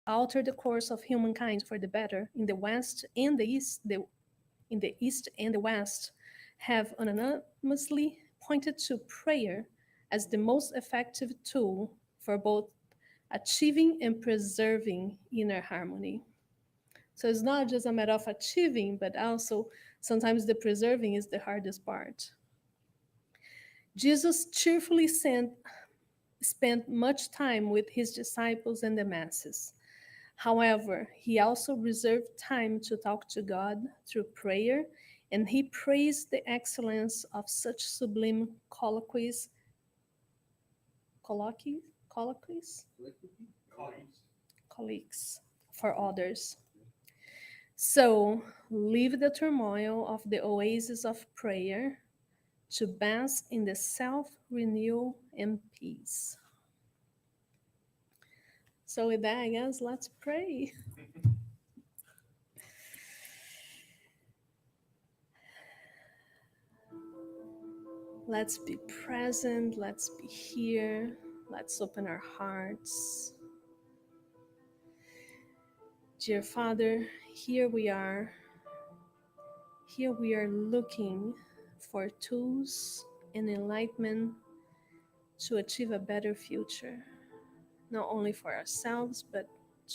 alter the course of humankind for the better in the West and the East, in the East and the West, have unanimously pointed to prayer as the most effective tool for both achieving and preserving inner harmony. So it's not just a matter of achieving, but also sometimes the preserving is the hardest part. Jesus cheerfully spent much time with his disciples and the masses. However, he also reserved time to talk to God through prayer, and he praised the excellence of such sublime colloquies, colloquies, colleagues for others. So, leave the turmoil of the oasis of prayer to bask in the self renewal and peace. So, with that, I guess let's pray. Let's be present, let's be here, let's open our hearts. Dear Father, here we are. Here we are looking for tools and enlightenment to achieve a better future, not only for ourselves, but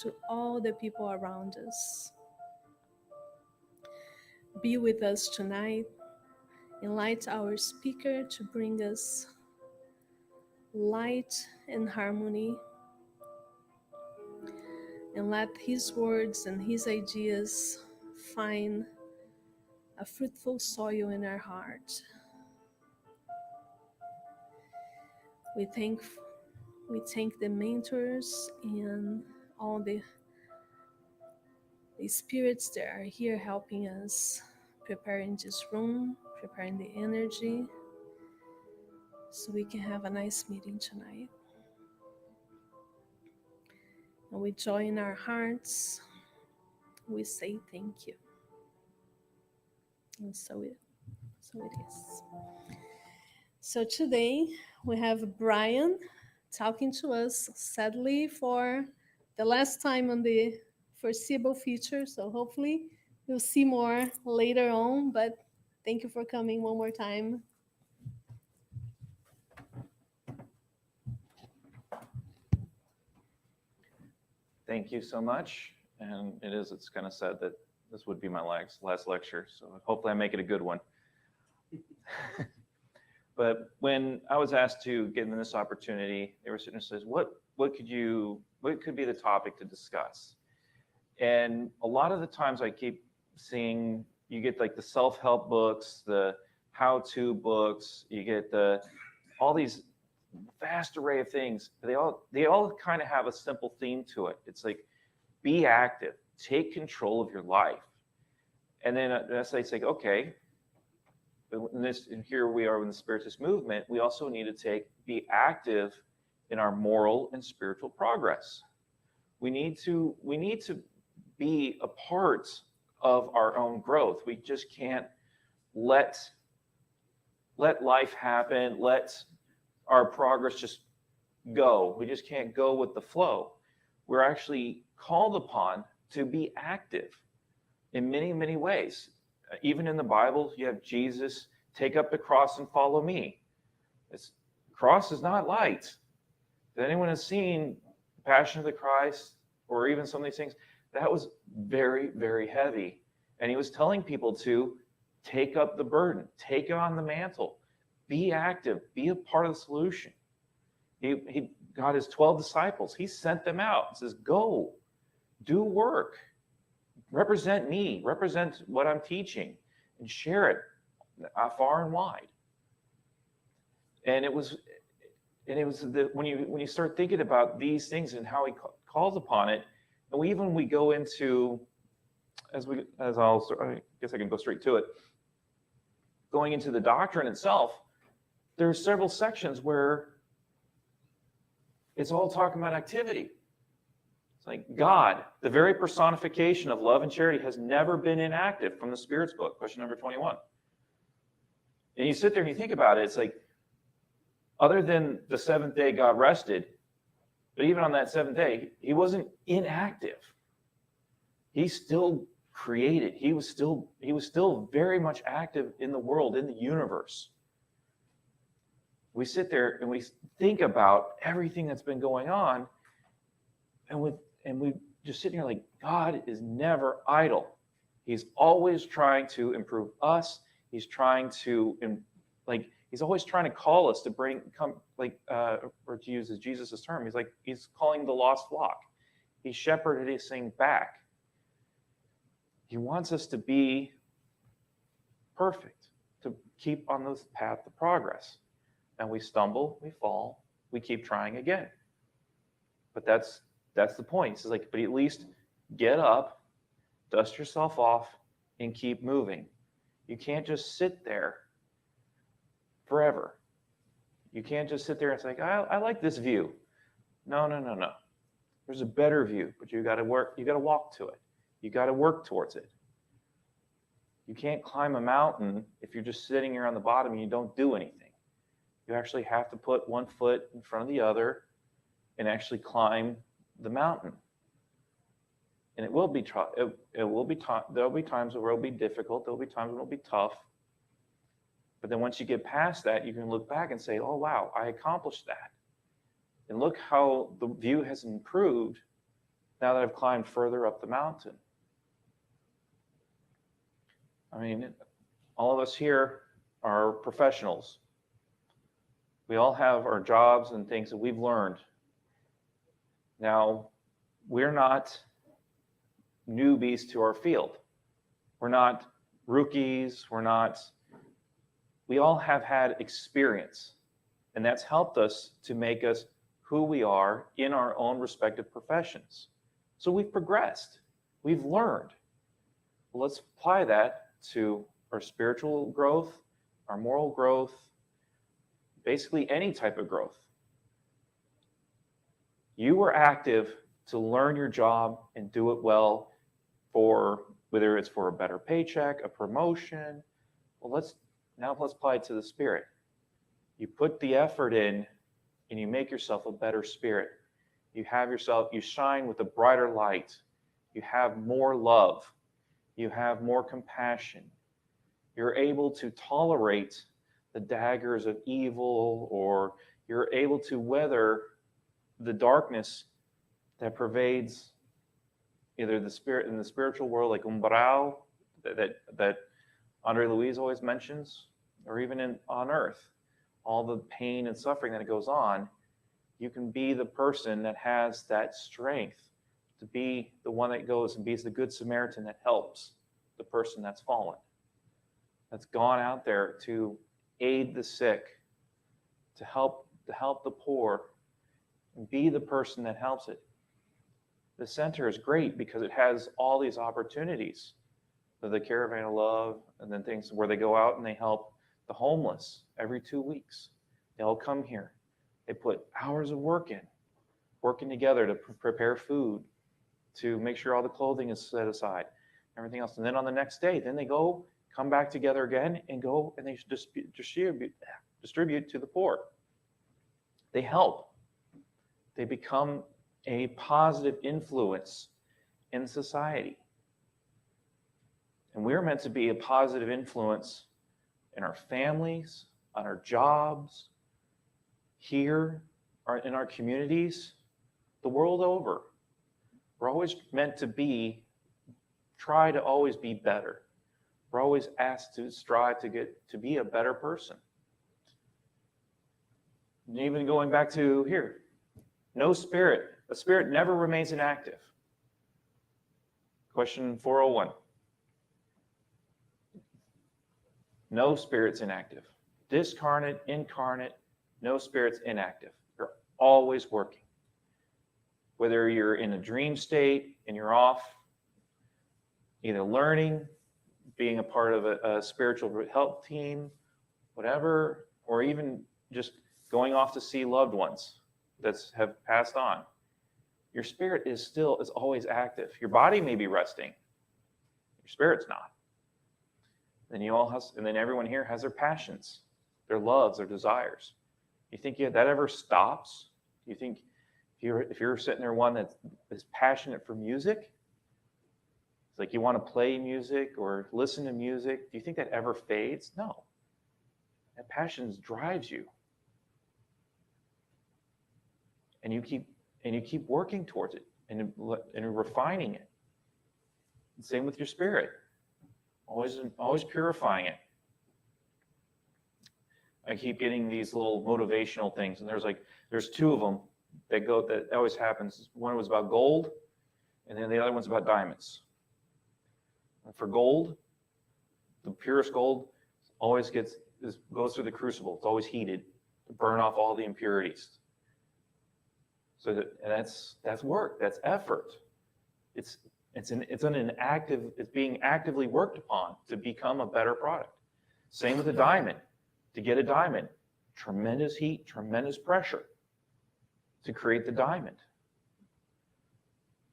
to all the people around us. Be with us tonight. Enlighten our speaker to bring us light and harmony, and let his words and his ideas find a fruitful soil in our heart. We thank the mentors and all the spirits that are here helping us, preparing this room, preparing the energy, so we can have a nice meeting tonight. And with joy in our hearts, we say thank you. And so it is. So today we have Brian talking to us, sadly, for the last time on the foreseeable future. So hopefully you'll see more later on. But thank you for coming one more time. Thank you so much. And it's kind of sad that this would be my last lecture. So hopefully I make it a good one. But when I was asked to get in this opportunity, they were sitting and says, what could be the topic to discuss? And a lot of the times I keep seeing, you get like the self-help books, the how-to books, you get all these vast array of things. They all kind of have a simple theme to it. It's like, be active, take control of your life. And then as I say, okay, and here we are in the Spiritist movement, we also need to be active in our moral and spiritual progress. We need to be a part of our own growth. We just can't let life happen, let our progress just go. We just can't go with the flow. We're actually called upon to be active in many, many ways. Even in the Bible, you have Jesus, take up the cross and follow me. Cross is not light. If anyone has seen Passion of the Christ or even some of these things, that was very, very heavy. And he was telling people to take up the burden, take on the mantle, be active, be a part of the solution. He got his 12 disciples. He sent them out and says, go, do work. Represent me, represent what I'm teaching, and share it far and wide. And it was when you start thinking about these things and how he calls upon it, and we go into I guess I can go straight to it. Going into the doctrine itself, there's several sections where it's all talking about activity. It's like God, the very personification of love and charity, has never been inactive from the Spirit's book, question number 21. And you sit there and you think about it, it's like, other than the seventh day God rested, But even on that seventh day, he wasn't inactive. He still created. He was still very much active in the world, in the universe. We sit there and we think about everything that's been going on, and we just sit here like, God is never idle. He's always trying to improve us. He's trying to he's always trying to call us to or to use Jesus' term, he's calling the lost flock. He shepherded his thing back. He wants us to be perfect, to keep on this path of progress. And we stumble, we fall, we keep trying again. But that's the point. It's like, but at least get up, dust yourself off, and keep moving. You can't just sit there forever. You can't just sit there and say, I like this view. No. There's a better view, but you got to walk to it. You got to work towards it. You can't climb a mountain if you're just sitting here on the bottom and you don't do anything. You actually have to put one foot in front of the other and actually climb the mountain. And it will be there'll be times where it'll be difficult. There'll be times when it'll be tough. But then once you get past that, you can look back and say, oh, wow, I accomplished that. And look how the view has improved now that I've climbed further up the mountain. I mean, all of us here are professionals. We all have our jobs and things that we've learned. Now, we're not newbies to our field. We're not rookies. We all have had experience, and that's helped us to make us who we are in our own respective professions. So we've progressed. We've learned. Well, let's apply that to our spiritual growth, our moral growth, basically any type of growth. You were active to learn your job and do it well, for whether it's for a better paycheck, a promotion. Well, let's apply it to the spirit. You put the effort in and you make yourself a better spirit. You shine with a brighter light. You have more love. You have more compassion. You're able to tolerate the daggers of evil, or you're able to weather the darkness that pervades either the spirit in the spiritual world, like umbral, that Andre Louise always mentions, or even on earth, all the pain and suffering that goes on. You can be the person that has that strength to be the one that goes and be the good Samaritan that helps the person that's fallen, that's gone out there to aid the sick, to help the poor, and be the person that helps it. The center is great because it has all these opportunities. The Caravan of Love, and then things where they go out and they help the homeless every 2 weeks. They all come here. They put hours of working together to prepare food, to make sure all the clothing is set aside, everything else. And then on the next day, then they come back together again and go and they distribute to the poor. They help. They become a positive influence in society. And we're meant to be a positive influence in our families, on our jobs, here, or in our communities, the world over. We're always meant to try to always be better. We're always asked to strive to be a better person. And even going back to here, a spirit never remains inactive. Question 401. No spirit's inactive. Discarnate, incarnate, no spirit's inactive. You're always working. Whether you're in a dream state and you're off, either learning, being a part of a spiritual help team, whatever, or even just going off to see loved ones that have passed on, your spirit is always active. Your body may be resting. Your spirit's not. And then everyone here has their passions, their loves, their desires. You think that ever stops? You think If you're sitting there one that is passionate for music, it's like you want to play music or listen to music, do you think that ever fades? No. That passion drives you. And you keep working towards it and refining it. Same with your spirit. Always purifying it. I keep getting these little motivational things, and there's two of them that always happens. One was about gold, and then the other one's about diamonds. And for gold, the purest gold always goes through the crucible. It's always heated to burn off all the impurities. That's work. That's effort. It's being actively worked upon to become a better product. Same with a diamond. To get a diamond, tremendous heat, tremendous pressure to create the diamond.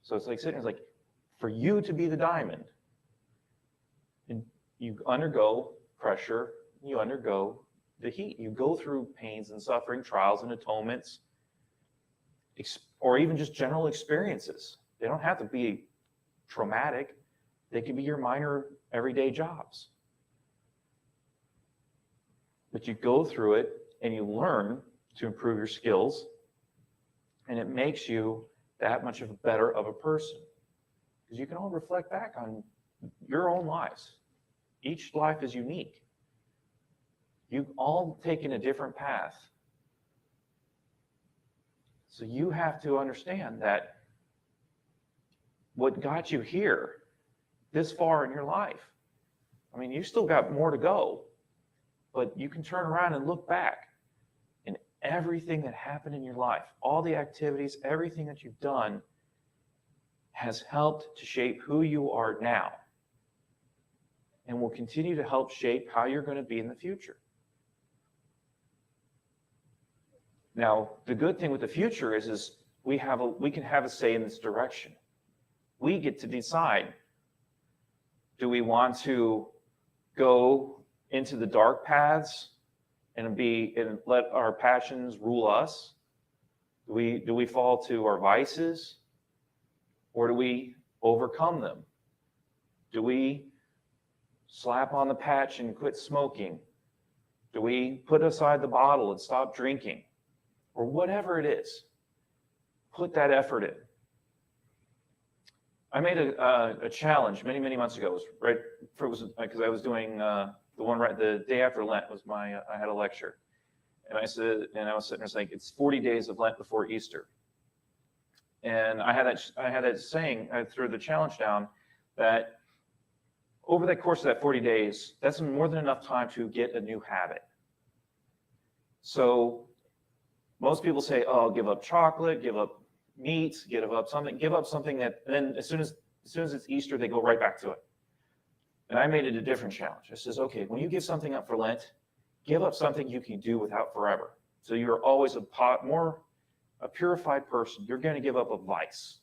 So it's like sitting. It's like for you to be the diamond, and you undergo pressure. You undergo the heat. You go through pains and suffering, trials and atonements, or even just general experiences. They don't have to be traumatic. They can be your minor everyday jobs. But you go through it and you learn to improve your skills, and it makes you that much of a better of a person. Because you can all reflect back on your own lives. Each life is unique. You've all taken a different path. So you have to understand that what got you here this far in your life, I mean, you still got more to go, but you can turn around and look back, and everything that happened in your life, all the activities, everything that you've done has helped to shape who you are now and will continue to help shape how you're going to be in the future. Now, the good thing with the future is we can have a say in this direction. We get to decide, do we want to go into the dark paths and let our passions rule us? Do we fall to our vices, or do we overcome them? Do we slap on the patch and quit smoking? Do we put aside the bottle and stop drinking? Or whatever it is, put that effort in. I made a challenge many months ago. It was because I was doing the day after Lent was I had a lecture, and I was sitting there saying it's 40 days of Lent before Easter, and I had that saying. I threw the challenge down that over the course of that 40 days, that's more than enough time to get a new habit. So most people say, "Oh, give up chocolate, give up meat, give up something that." Then as soon as it's Easter, they go right back to it. And I made it a different challenge. I says, "Okay, when you give something up for Lent, give up something you can do without forever. So you're always a purified person. You're going to give up a vice.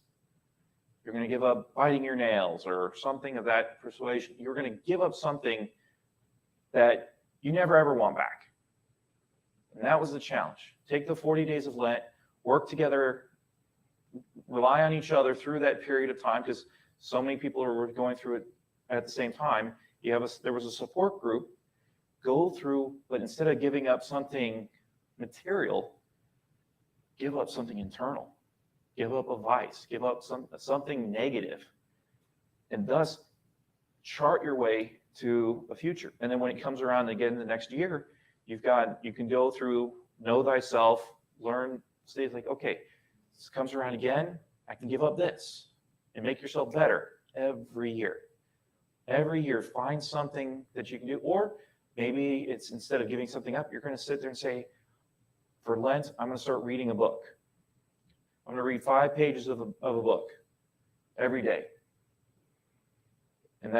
You're going to give up biting your nails or something of that persuasion. You're going to give up something that you never ever want back." And that was the challenge. Take the 40 days of Lent, work together, rely on each other through that period of time, because so many people were going through it at the same time. There was a support group. Go through, but instead of giving up something material, give up something internal. Give up a vice. Give up something negative. And thus chart your way to a future. And then when it comes around again the next year, you can go through, know thyself, learn, stay like, okay, this comes around again, I can give up this, and make yourself better every year. Every year, find something that you can do. Or maybe it's, instead of giving something up, you're going to sit there and say, for Lent, I'm going to start reading a book. I'm going to read 5 pages of a book every day. And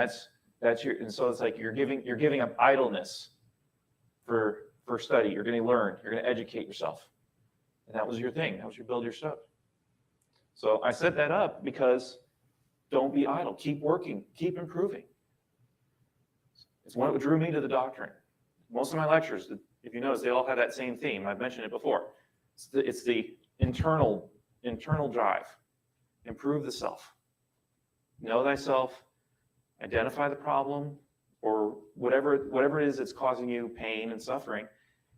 so it's like you're giving up idleness for study. You're going to learn. You're going to educate yourself. And that was your thing. That was your build your stuff. So I set that up because don't be idle. Keep working. Keep improving. It's what drew me to the doctrine. Most of my lectures, if you notice, they all have that same theme. I've mentioned it before. It's the internal internal drive. Improve the self. Know thyself, identify the problem, or whatever it is that's causing you pain and suffering,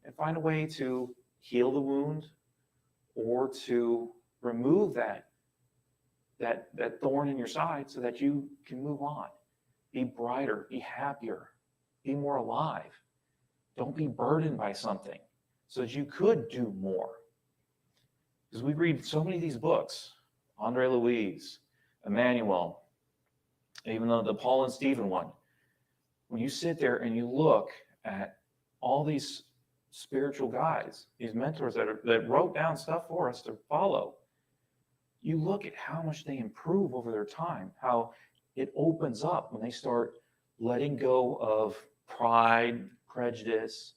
and find a way to heal the wound or to remove that thorn in your side so that you can move on. Be brighter, be happier, be more alive. Don't be burdened by something so that you could do more. Because we read so many of these books, Andre Louise, Emmanuel, even though the Paul and Stephen one, when you sit there and you look at all these spiritual guys, these mentors that wrote down stuff for us to follow, you look at how much they improve over their time, how it opens up when they start letting go of pride, prejudice,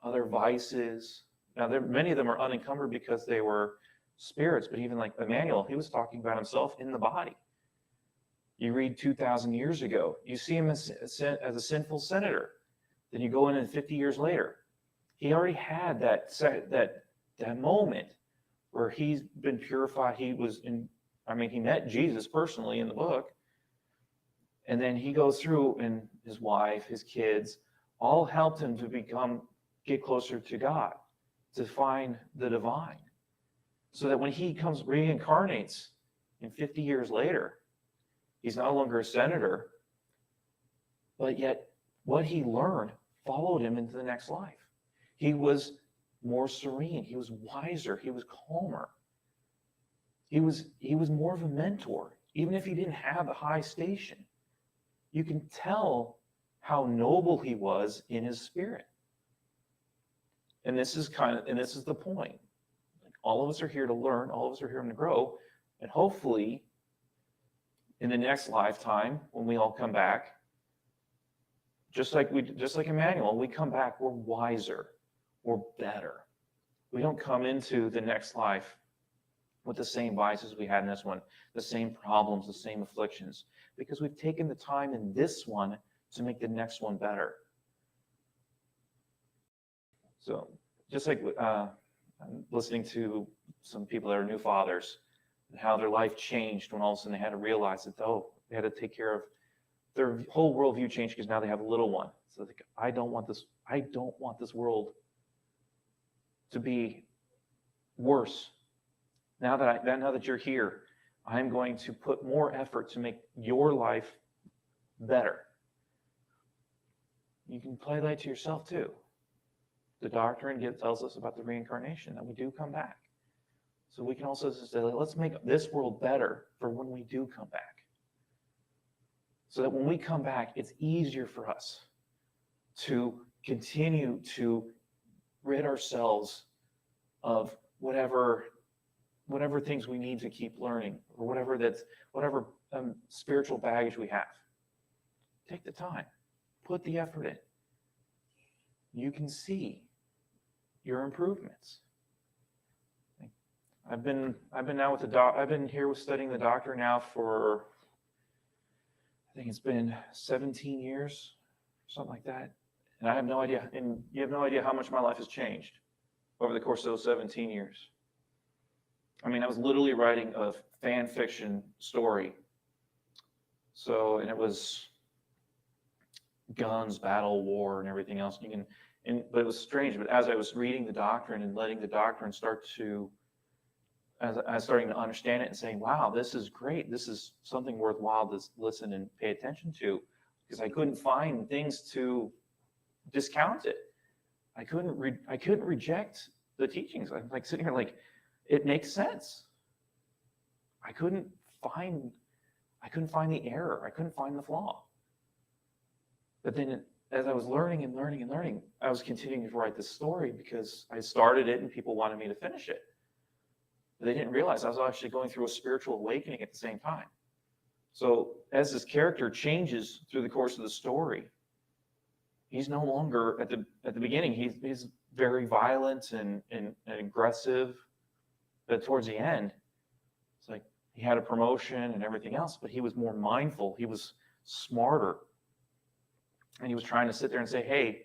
other vices. Now, many of them are unencumbered because they were spirits, but even like Emmanuel, he was talking about himself in the body. You read 2,000 years ago, you see him as a sinful senator. Then you go in and 50 years later, he already had that moment where he's been purified. He met Jesus personally in the book. And then he goes through, and his wife, his kids, all helped him to get closer to God, to find the divine. So that when he reincarnates in 50 years later, he's no longer a senator, but yet what he learned followed him into the next life. He was more serene. He was wiser. He was calmer. He was more of a mentor, even if he didn't have a high station. You can tell how noble he was in his spirit. And this is the point. Like, all of us are here to learn. All of us are here to grow. And hopefully, in the next lifetime, when we all come back, just like Emmanuel, we come back, we're wiser, we're better. We don't come into the next life with the same vices we had in this one, the same problems, the same afflictions, because we've taken the time in this one to make the next one better. So just like I'm listening to some people that are new fathers and how their life changed when all of a sudden they had to realize that, they had to take care of their whole worldview changed because now they have a little one. So they, I don't want this world to be worse. Now that you're here, I'm going to put more effort to make your life better. You can play that to yourself too. The doctrine tells us about the reincarnation, that we do come back. So we can also say, let's make this world better for when we do come back. So that when we come back, it's easier for us to continue to rid ourselves of whatever things we need to keep learning, or whatever spiritual baggage we have. Take the time, put the effort in. You can see your improvements. I've been here studying the doctor now for, I think it's been 17 years, something like that. And I have no idea, and you have no idea how much my life has changed over the course of those 17 years. I mean, I was literally writing a fan fiction story. And it was guns, battle, war, and everything else. But it was strange. But as I was reading the doctrine and letting the doctrine as I was starting to understand it and saying, wow, this is great. This is something worthwhile to listen and pay attention to, because I couldn't find things to discount it. I couldn't reject the teachings. I'm like sitting here like, it makes sense. I couldn't find the error. I couldn't find the flaw. But then as I was learning and learning and learning, I was continuing to write this story because I started it and people wanted me to finish it. But they didn't realize I was actually going through a spiritual awakening at the same time. So as this character changes through the course of the story, he's no longer at the beginning. He's very violent and aggressive. But towards the end, it's like he had a promotion and everything else, but he was more mindful. He was smarter. And he was trying to sit there and say, hey,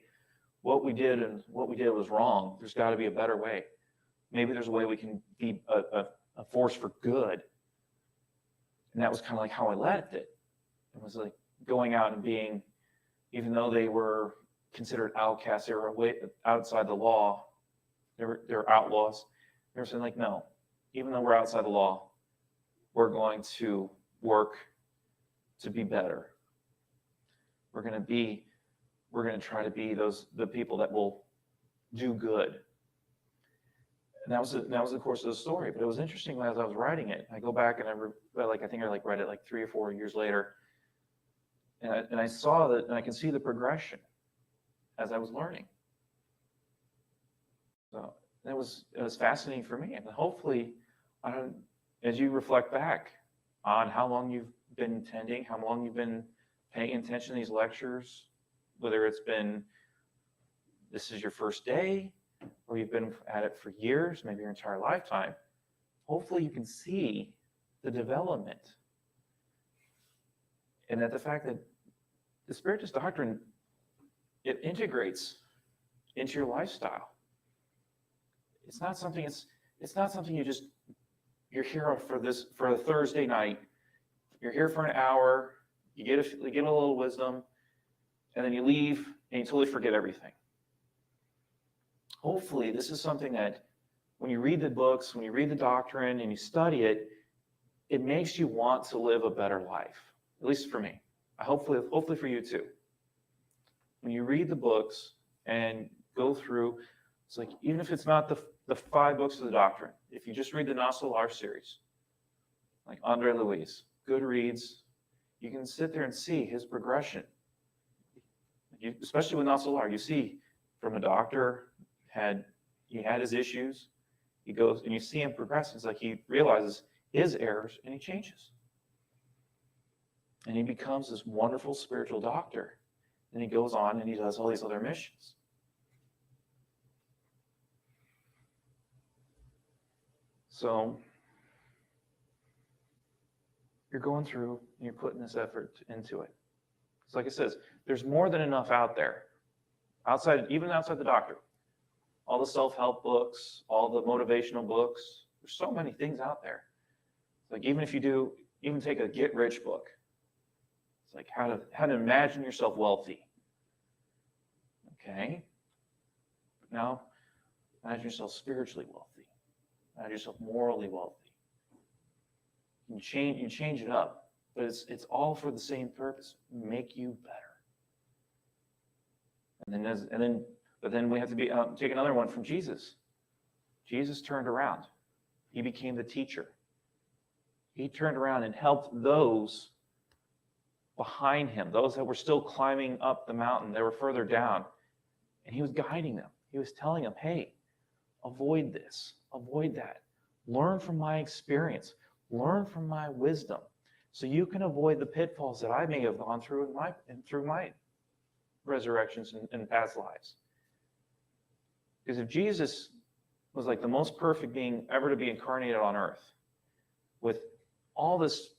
what we did was wrong. There's got to be a better way. Maybe there's a way we can be a a force for good. And that was kind of like how I left it. It was like going out and being, even though they were considered outcasts, they were outside the law, they were outlaws. They were saying like, no, even though we're outside the law, we're going to work to be better. We're going to try to be the people that will do good. And that was the course of the story. But it was interesting as I was writing it. I go back and I think I read it like 3 or 4 years later, and I saw that, and I can see the progression as I was learning. So it was fascinating for me, and hopefully, as you reflect back on how long you've been attending, how long you've been paying attention to these lectures, whether it's been this is your first day, or you've been at it for years, maybe your entire lifetime, hopefully you can see the development. And that the fact that the Spiritist doctrine, it integrates into your lifestyle. It's not something you're here for a Thursday night. You're here for an hour, you get a little wisdom, and then you leave and you totally forget everything. Hopefully, this is something that when you read the books, when you read the doctrine and you study it, it makes you want to live a better life. At least for me. Hopefully for you too. When you read the books and go through, it's like, even if it's not the 5 books of the doctrine, if you just read the Non Solar series, like Andre Luis, good reads, you can sit there and see his progression. Especially with Non Solar, you see from a doctor, he had his issues, he goes and you see him progress. It's like he realizes his errors and he changes. And he becomes this wonderful spiritual doctor. And he goes on and he does all these other missions. So you're going through and you're putting this effort into it. It's like it says, there's more than enough out there. Even outside the doctrine. All the self-help books, all the motivational books. There's so many things out there. Like even if you take a get-rich book. It's like how to imagine yourself wealthy. Okay? But now, imagine yourself spiritually wealthy. Imagine yourself morally wealthy. You change it up, but it's all for the same purpose: make you better. But then we have to take another one from Jesus. Jesus turned around. He became the teacher. He turned around and helped those behind him, those that were still climbing up the mountain. They were further down. And he was guiding them. He was telling them, hey, avoid this, avoid that. Learn from my experience. Learn from my wisdom. So you can avoid the pitfalls that I may have gone through through my resurrections and past lives. Because if Jesus was like the most perfect being ever to be incarnated on earth, with all this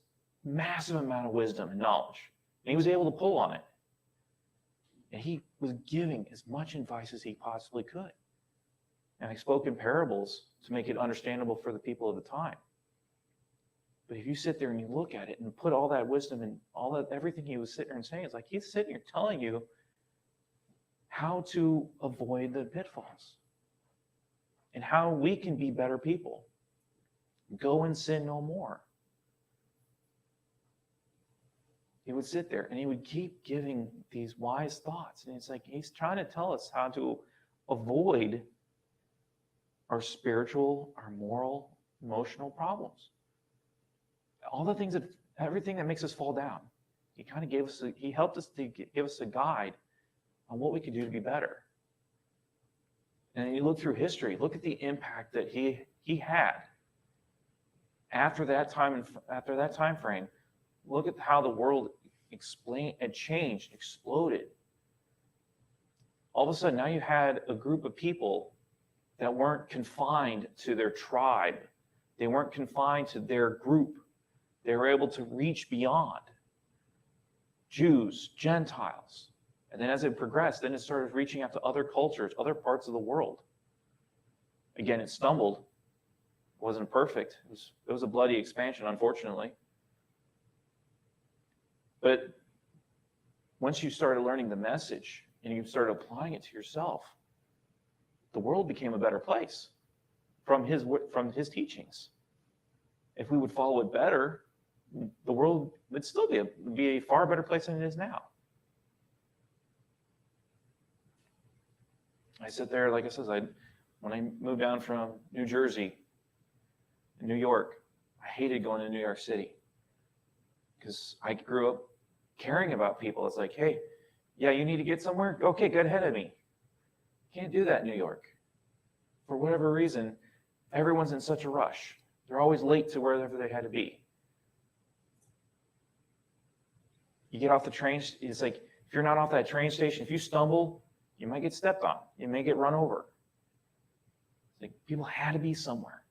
massive amount of wisdom and knowledge, and he was able to pull on it, and he was giving as much advice as he possibly could. And he spoke in parables to make it understandable for the people of the time. But if you sit there and you look at it and put all that wisdom and everything he was sitting there and saying, it's like he's sitting here telling you how to avoid the pitfalls and how we can be better people. Go and sin no more. He would sit there and he would keep giving these wise thoughts. And it's like he's trying to tell us how to avoid our spiritual, our moral, emotional problems. All the things everything that makes us fall down. He helped us to give us a guide on what we could do to be better. And you look through history, look at the impact that he had after that time frame. Look at how the world changed, exploded. All of a sudden, now you had a group of people that weren't confined to their tribe. They weren't confined to their group. They were able to reach beyond Jews, Gentiles. And then as it progressed, then it started reaching out to other cultures, other parts of the world. Again, it stumbled, wasn't perfect. It was a bloody expansion, unfortunately. But once you started learning the message and you started applying it to yourself, the world became a better place from his teachings. If we would follow it better, the world would still be a far better place than it is now. I sit there, like I said, when I moved down from New Jersey and New York, I hated going to New York City because I grew up caring about people. It's like, hey, yeah, you need to get somewhere? Okay, get ahead of me. Can't do that in New York. For whatever reason, everyone's in such a rush. They're always late to wherever they had to be. You get off the train, it's like, if you're not off that train station, if you stumble, you might get stepped on. You may get run over. It's like people had to be somewhere.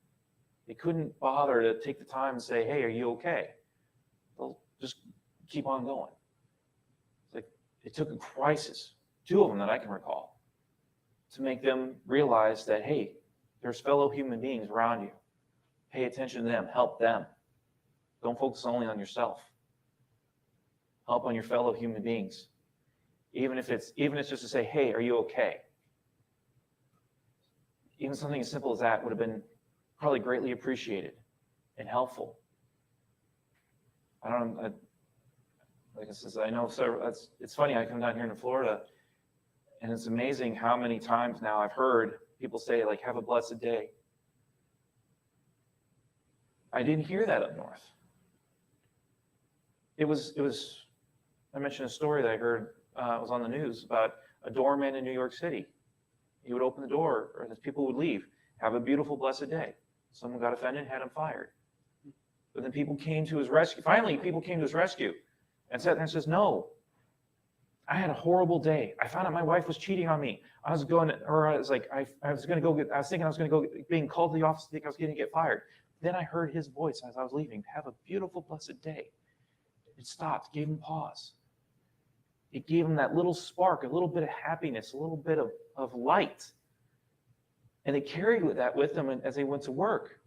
They couldn't bother to take the time and say, hey, are you okay? They'll just keep on going. It's like it took a crisis, 2 of them that I can recall, to make them realize that, hey, there's fellow human beings around you. Pay attention to them. Help them. Don't focus only on yourself. Help on your fellow human beings. Even if it's just to say, hey, are you okay? Even something as simple as that would have been probably greatly appreciated and helpful. Like I said, I know it's funny, I come down here to Florida, and it's amazing how many times now I've heard people say, like, have a blessed day. I didn't hear that up north. I mentioned a story that I heard, it was on the news, about a doorman in New York City. He would open the door, or as people would leave, have a beautiful, blessed day. Someone got offended, had him fired. But then people came to his rescue. Finally, people came to his rescue and sat there and says, no, I had a horrible day. I found out my wife was cheating on me. I was thinking I was going to go being called to the office to think I was going to get fired. Then I heard his voice as I was leaving, have a beautiful, blessed day. It stopped, gave him pause. It gave him that little spark, a little bit of happiness, a little bit of light. And they carried that with them as they went to work.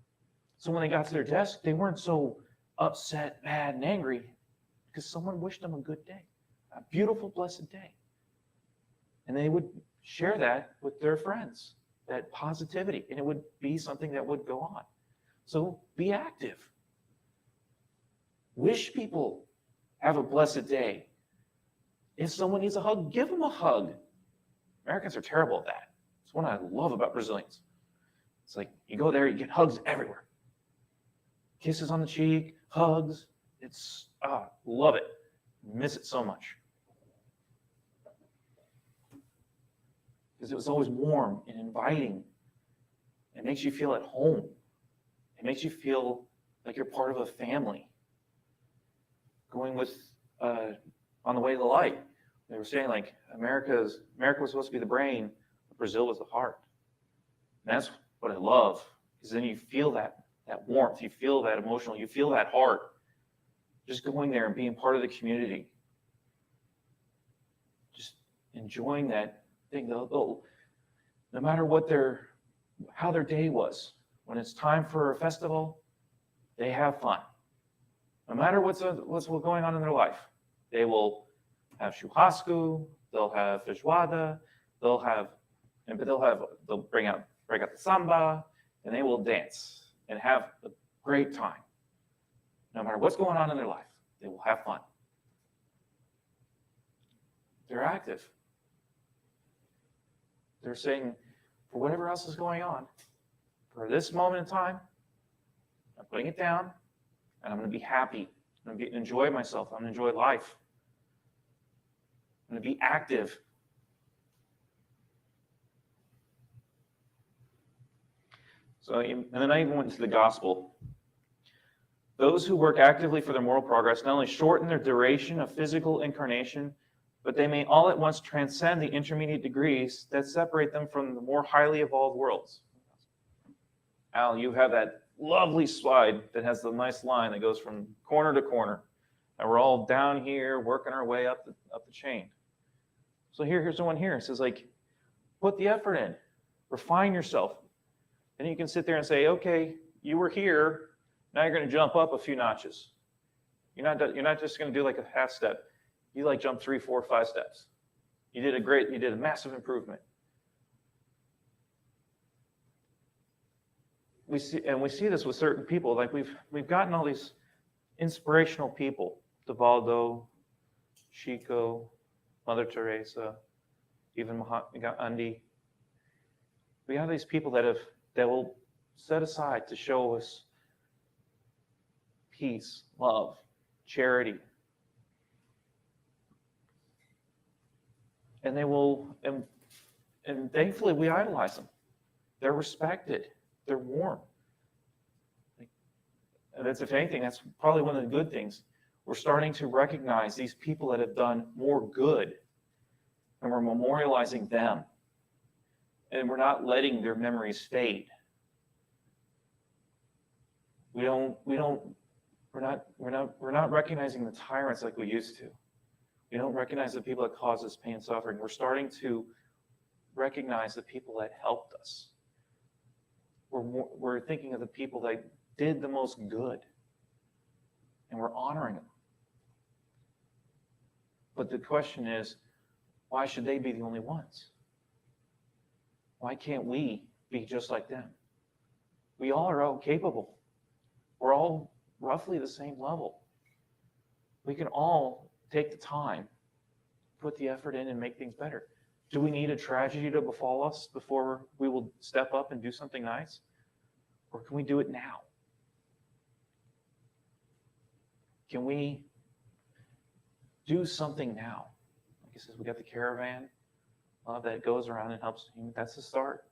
So when they got to their desk, they weren't so upset, mad, and angry because someone wished them a good day, a beautiful, blessed day. And they would share that with their friends, that positivity, and it would be something that would go on. So be active. Wish people have a blessed day. If someone needs a hug, give them a hug. Americans are terrible at that. It's one I love about Brazilians. It's like you go there, you get hugs everywhere. Kisses on the cheek, hugs. Love it. Miss it so much. Because it was always warm and inviting. It makes you feel at home. It makes you feel like you're part of a family. Going with on the way to the light. They were saying, like, America was supposed to be the brain, but Brazil was the heart. And that's what I love, because then you feel that warmth, you feel that emotional, you feel that heart. Just going there and being part of the community. Just enjoying that thing. No matter how their day was, when it's time for a festival, they have fun. No matter what's going on in their life, they will have churrasco, they'll have feijoada, they'll break out the samba, and they will dance and have a great time. No matter what's going on in their life, they will have fun. They're active. They're saying, for whatever else is going on, for this moment in time, I'm putting it down, and I'm going to be happy. I'm going to enjoy myself. I'm going to enjoy life. I'm going to be active. And then I even went into the gospel. Those who work actively for their moral progress not only shorten their duration of physical incarnation, but they may all at once transcend the intermediate degrees that separate them from the more highly evolved worlds. Al, you have that lovely slide that has the nice line that goes from corner to corner. And we're all down here working our way up the chain. So here's the one here. It says, like, put the effort in. Refine yourself. And you can sit there and say, okay, you were here, now you're going to jump up a few notches. You're not just going to do like a half step. You like jump 3, 4, 5 steps. You did a massive improvement. We see this with certain people. Like we've gotten all these inspirational people, Divaldo, Chico, Mother Teresa, even Mahatma Gandhi. We have these people that will set aside to show us peace, love, charity. And they will, and thankfully we idolize them. They're respected. They're warm. And that's, if anything, that's probably one of the good things. We're starting to recognize these people that have done more good, and we're memorializing them. And we're not letting their memories fade. We're not recognizing the tyrants like we used to. We don't recognize the people that caused us pain and suffering. We're starting to recognize the people that helped us. We're thinking of the people that did the most good, and we're honoring them. But the question is, why should they be the only ones? Why can't we be just like them? We all are all capable. We're all roughly the same level. We can all take the time, put the effort in, and make things better. Do we need a tragedy to befall us before we will step up and do something nice? Or can we do it now? Can we do something now? Like he says, we got the caravan that goes around and helps. That's the start.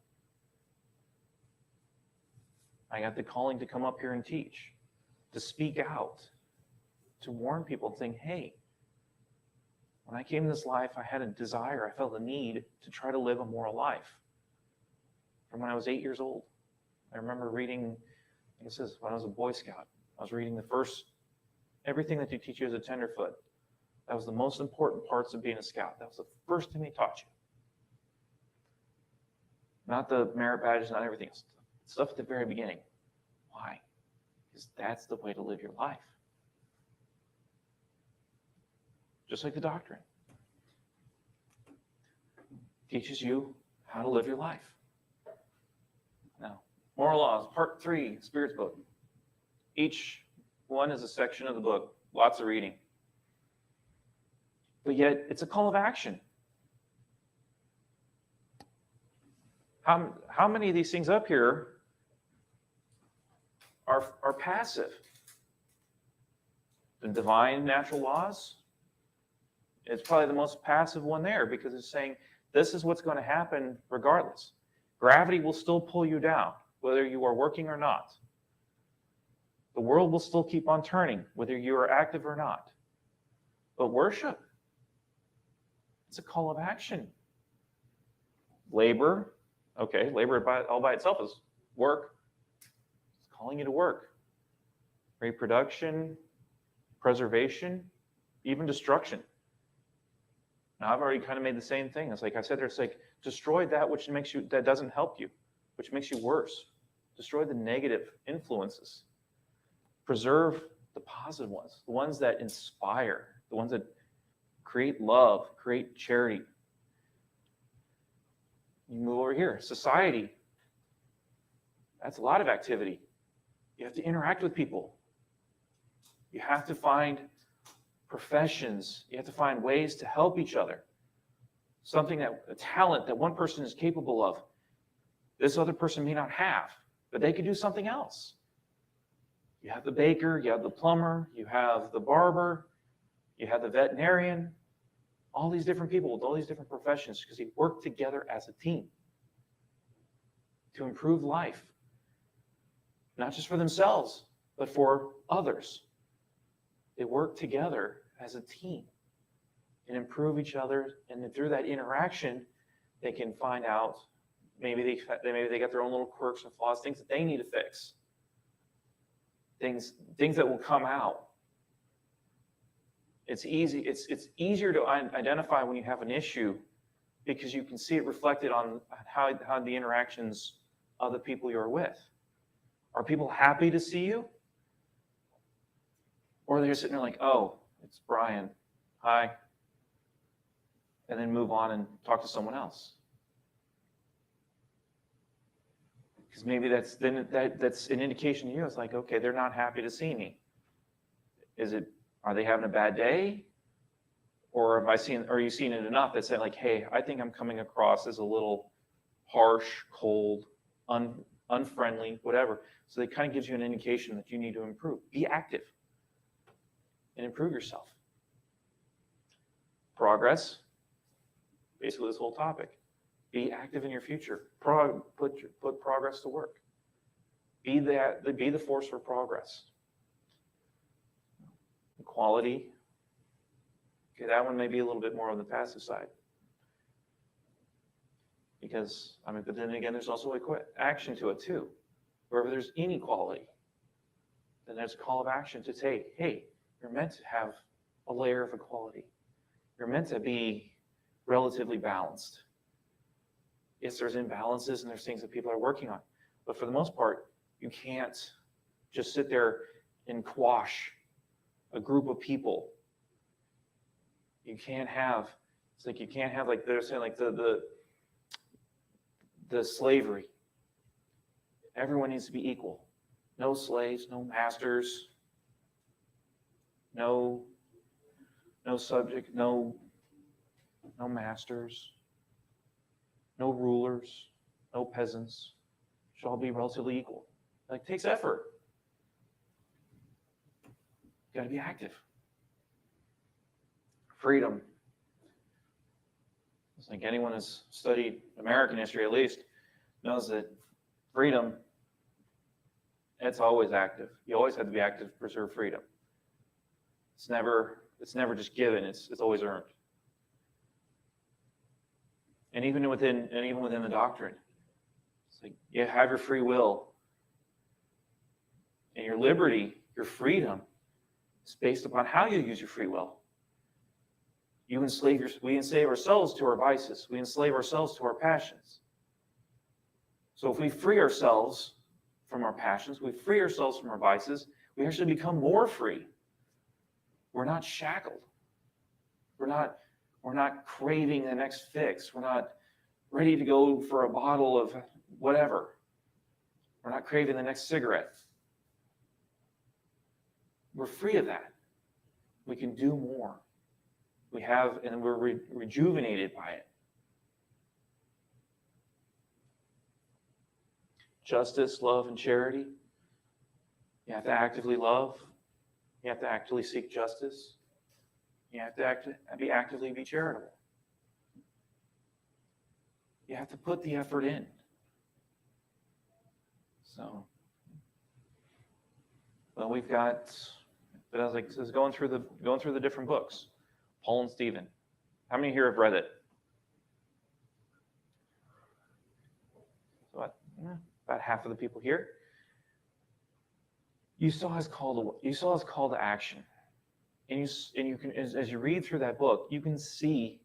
I got the calling to come up here and teach, to speak out, to warn people, saying, hey, when I came to this life, I had a desire, I felt a need to try to live a moral life. From when I was 8 years old. I remember reading, like it says, when I was a Boy Scout, I was reading the first, everything that they teach you as a tenderfoot. That was the most important parts of being a scout. That was the first thing they taught you. Not the merit badges, not everything. Stuff at the very beginning. Why? Because that's the way to live your life. Just like the doctrine. Teaches you how to live your life. Now, moral laws, part 3, Spirit's book. Each one is a section of the book. Lots of reading. But yet, it's a call of action. How many of these things up here are passive? The divine natural laws, it's probably the most passive one there because it's saying this is what's going to happen regardless. Gravity will still pull you down, whether you are working or not. The world will still keep on turning, whether you are active or not. But worship, it's a call of action. Labor, okay, labor all by itself is work. It's calling you to work. Reproduction, preservation, even destruction. Now, I've already kind of made the same thing. It's like I said, it's like destroy that which makes you, that doesn't help you, which makes you worse. Destroy the negative influences. Preserve the positive ones, the ones that inspire, the ones that create love, create charity. You move over here, society. That's a lot of activity. You have to interact with people. You have to find professions. You have to find ways to help each other. Something that, a talent that one person is capable of, this other person may not have, but they could do something else. You have the baker, you have the plumber, you have the barber, you have the veterinarian, all these different people with all these different professions because they work together as a team to improve life, not just for themselves, but for others. They work together as a team and improve each other, and through that interaction, they can find out maybe they got their own little quirks and flaws, things that they need to fix, things that will come out. It's easy. It's easier to identify when you have an issue because you can see it reflected on how the interactions of the people you're with. Are people happy to see you? Or they're sitting there like, oh, it's Brian. Hi. And then move on and talk to someone else. Because maybe that's an indication to you. It's like, okay, they're not happy to see me. Are they having a bad day? Or are you seeing it enough that say like, hey, I think I'm coming across as a little harsh, cold, unfriendly, whatever. So it kind of gives you an indication that you need to improve. Be active and improve yourself. Progress, basically this whole topic. Be active in your future. Put progress to work. Be the force for progress. Equality. Okay, that one may be a little bit more on the passive side. Because, but then again, there's also action to it too. Wherever there's inequality, then there's a call of action to say, hey, you're meant to have a layer of equality. You're meant to be relatively balanced. Yes, there's imbalances and there's things that people are working on. But for the most part, you can't just sit there and quash a group of people. You can't have like they're saying like the slavery. Everyone needs to be equal. No slaves, no masters, no subject, no masters, no rulers, no peasants. Should all be relatively equal. Like, it takes effort. You got to be active. Freedom. I think anyone who's studied American history at least knows that freedom, it's always active. You always have to be active to preserve freedom. It's never just given, it's always earned. And even within the doctrine, it's like you have your free will. And your liberty, your freedom, is based upon how you use your free will. We enslave ourselves to our vices. We enslave ourselves to our passions. So if we free ourselves from our passions, we free ourselves from our vices, we actually become more free. We're not shackled. We're not craving the next fix. We're not ready to go for a bottle of whatever. We're not craving the next cigarette. We're free of that. We can do more. And we're rejuvenated by it. Justice, love, and charity. You have to actively love. You have to actively seek justice. You have to actively be charitable. You have to put the effort in. So, well, but I was like, this is going through the different books. Paul and Stephen. How many here have read it? So about half of the people here. You saw his call to action, and you can, as you read through that book, you can see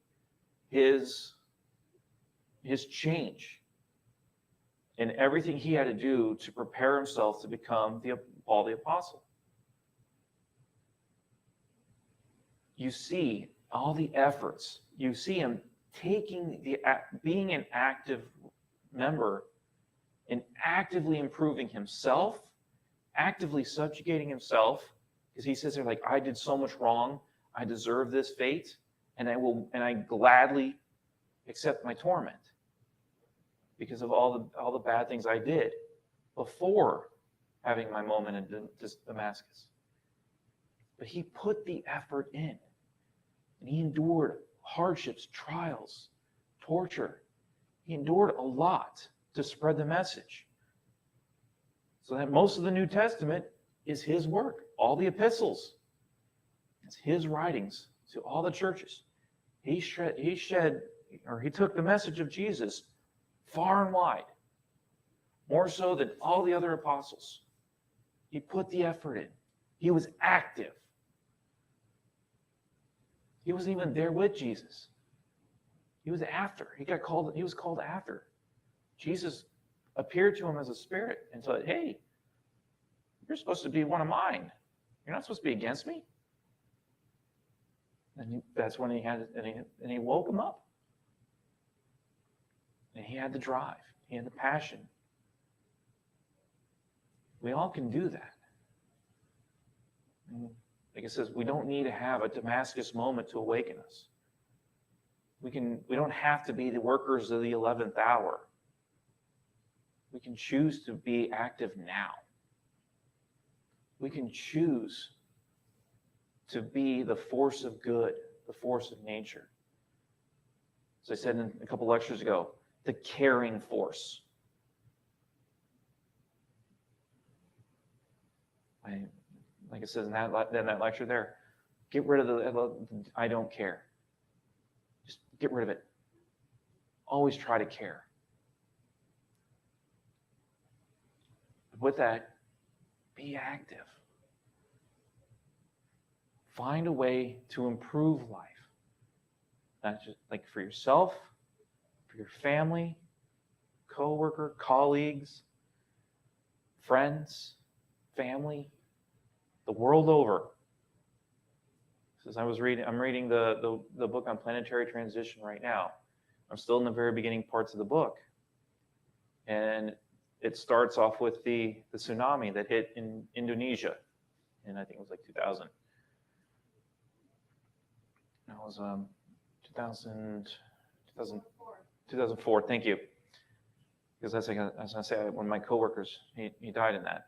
his change and everything he had to do to prepare himself to become Paul the Apostle. You see all the efforts. You see him being an active member and actively improving himself, actively subjugating himself, because he says there like, I did so much wrong, I deserve this fate, and I gladly accept my torment because of all the bad things I did before having my moment in Damascus. But he put the effort in, and he endured hardships, trials, torture. He endured a lot to spread the message. So that most of the New Testament is his work. All the epistles, it's his writings to all the churches. He took the message of Jesus far and wide, more so than all the other apostles. He put the effort in. He was active. He wasn't even there with Jesus. He was after. He was called after. Jesus appeared to him as a spirit and said, hey, You're supposed to be one of mine. You're not supposed to be against me. And that's when he woke him up. And he had the drive. He had the passion. We all can do that. And like it says, we don't need to have a Damascus moment to awaken us. We don't have to be the workers of the 11th hour. We can choose to be active now. We can choose to be the force of good, the force of nature. As I said in a couple lectures ago, the caring force. Like it says in that lecture there, get rid of the I don't care. Just get rid of it. Always try to care. With that, be active. Find a way to improve life. Not just like for yourself, for your family, coworker, colleagues, friends, family, the world over. As I'm reading the book on planetary transition right now. I'm still in the very beginning parts of the book. And it starts off with the tsunami that hit in Indonesia. And I think it was like 2000. That was 2004, thank you. Because that's like, I was going to say, one of my coworkers, he died in that.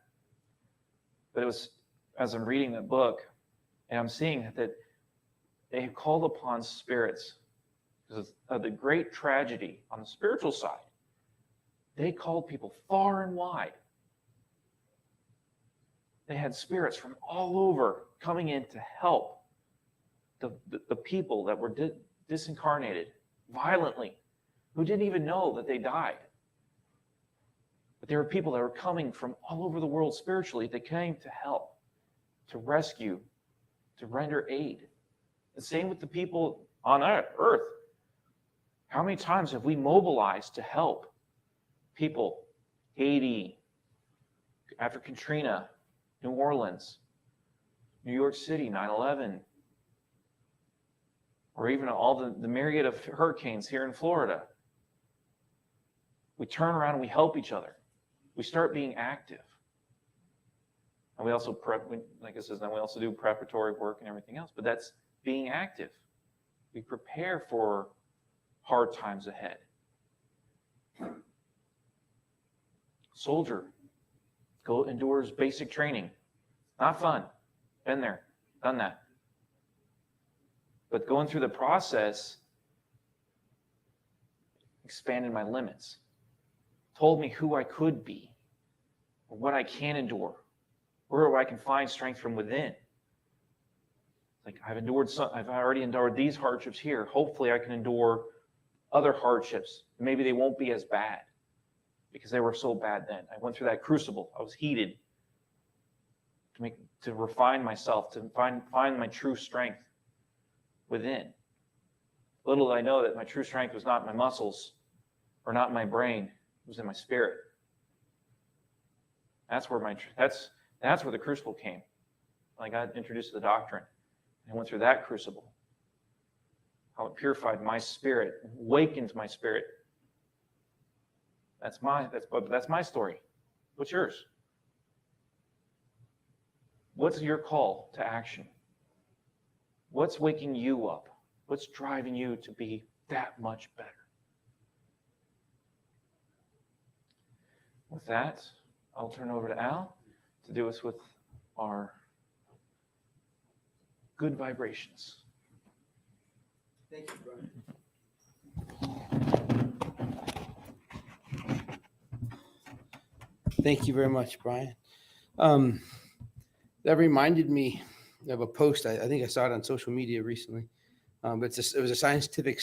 But it was, as I'm reading the book, and I'm seeing that they called upon spirits because of the great tragedy on the spiritual side. They called people far and wide. They had spirits from all over coming in to help the people that were disincarnated violently, who didn't even know that they died. But there were people that were coming from all over the world spiritually that came to help, to rescue, to render aid. The same with the people on earth. How many times have we mobilized to help people? Haiti, after Katrina, New Orleans, New York City, 9/11, or even all the myriad of hurricanes here in Florida. We turn around and we help each other. We start being active. And we also like it says, then we also do preparatory work and everything else, but that's being active. We prepare for hard times ahead. Soldier endures basic training. Not fun. Been there, done that. But going through the process expanded my limits, told me who I could be, or what I can endure, where I can find strength from within. Like I've already endured these hardships here. Hopefully I can endure other hardships. Maybe they won't be as bad because they were so bad then. I went through that crucible. I was heated to refine myself, to find my true strength within. Little did I know that my true strength was not in my muscles or not in my brain. It was in my spirit. That's where the crucible came. When I got introduced to the doctrine. I went through that crucible. How it purified my spirit, awakened my spirit. That's my story. What's yours? What's your call to action? What's waking you up? What's driving you to be that much better? With that, I'll turn over to Al to do us with our good vibrations. Thank you, Brian. Thank you very much, Brian. That reminded me of a post. I think I saw it on social media recently. It was a scientific